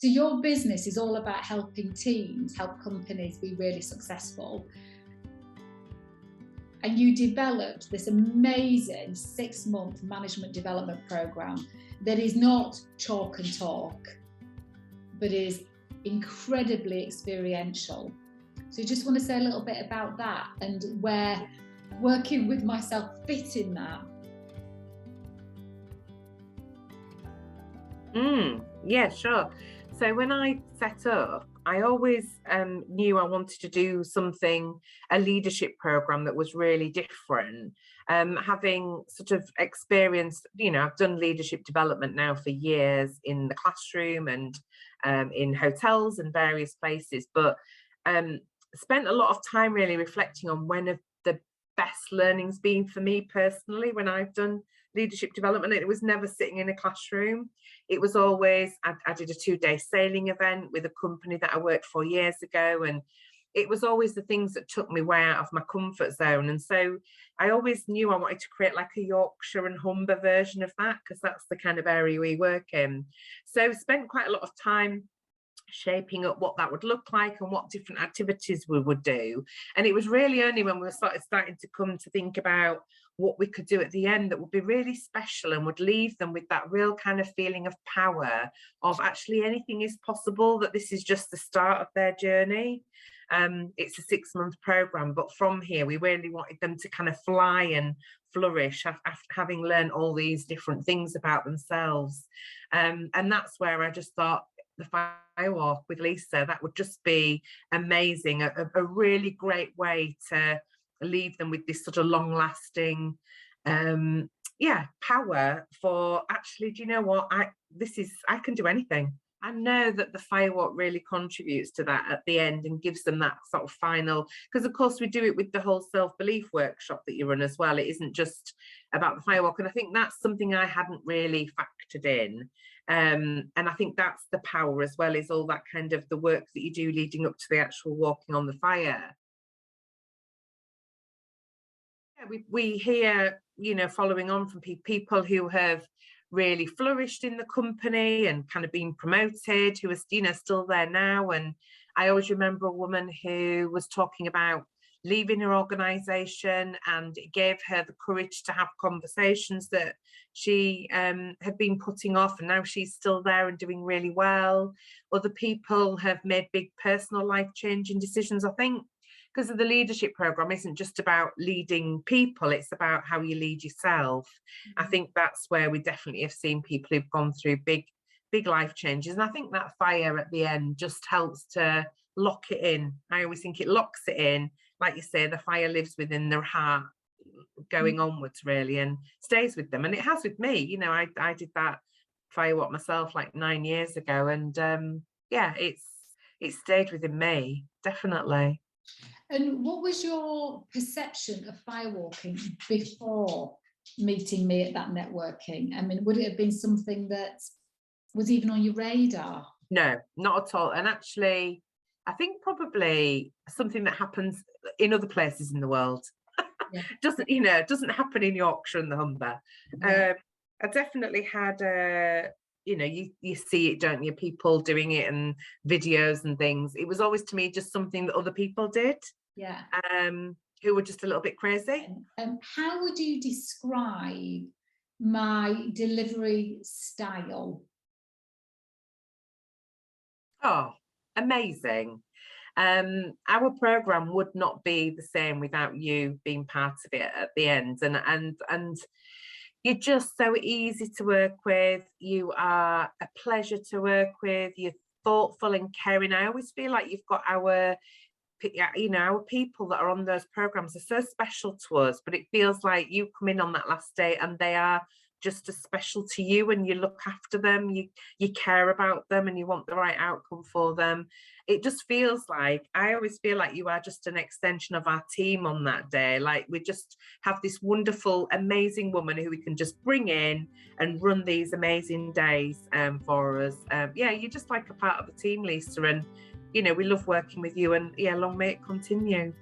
So your business is all about helping teams, help companies be really successful. And you developed this amazing 6-month management development program that is not chalk and talk, but is incredibly experiential. So I just want to say a little bit about that and where working with myself fit in that. Yeah, sure. So when I set up, I always knew I wanted to do something, a leadership program that was really different. Having sort of experienced, I've done leadership development now for years in the classroom and in hotels and various places, but spent a lot of time really reflecting on when have the best learnings been for me personally when I've done leadership development. It was never sitting in a classroom. It was always, I did a 2-day sailing event with a company that I worked for years ago, and it was always the things that took me way out of my comfort zone. And so I always knew I wanted to create like a Yorkshire and Humber version of that, because that's the kind of area we work in. So spent quite a lot of time shaping up what that would look like and what different activities we would do. And it was really only when we starting to come to think about what we could do at the end that would be really special and would leave them with that real kind of feeling of power, of actually anything is possible, that this is just the start of their journey. It's a 6-month program, but from here we really wanted them to kind of fly and flourish after having learned all these different things about themselves. And that's where I just thought the firewalk with Lisa, that would just be amazing, a really great way to leave them with this sort of long-lasting power for actually, do you know what, I can do anything. I know that the firewalk really contributes to that at the end and gives them that sort of final, because of course we do it with the whole self-belief workshop that you run as well. It isn't just about the firewalk, and I think that's something I hadn't really factored in. And I think that's the power as well, is all that kind of the work that you do leading up to the actual walking on the fire. Yeah, we hear, following on from people who have really flourished in the company and kind of been promoted, who are, still there now. And I always remember a woman who was talking about leaving her organization, and it gave her the courage to have conversations that she had been putting off, and now she's still there and doing really well. Other people have made big personal life-changing decisions. I think because of the leadership program isn't just about leading people, it's about how you lead yourself. I think that's where we definitely have seen people who've gone through big life changes, and I think that fire at the end just helps to lock it in. I always think it locks it in. Like you say, the fire lives within their heart going onwards really, and stays with them. And it has with me. I did that firewalk myself like 9 years ago, and it stayed within me, definitely. And what was your perception of firewalking before meeting me at that networking? I mean, would it have been something that was even on your radar? No, not at all. And actually, I think probably something that happens in other places in the world. Yeah. doesn't happen in Yorkshire and the Humber. Yeah. I definitely had you see it, don't you, people doing it and videos and things. It was always to me just something that other people did. Yeah. Who were just a little bit crazy. How would you describe my delivery style? Oh, amazing. Our program would not be the same without you being part of it at the end, and you're just so easy to work with. You are a pleasure to work with. You're thoughtful and caring. I always feel like you've got our people that are on those programs are so special to us, but it feels like you come in on that last day and they are just as special to you, and you look after them, you care about them, and you want the right outcome for them. It just feels like, I always feel like you are just an extension of our team on that day. Like we just have this wonderful, amazing woman who we can just bring in and run these amazing days for us. You're just like a part of the team, Lisa, and we love working with you, and long may it continue.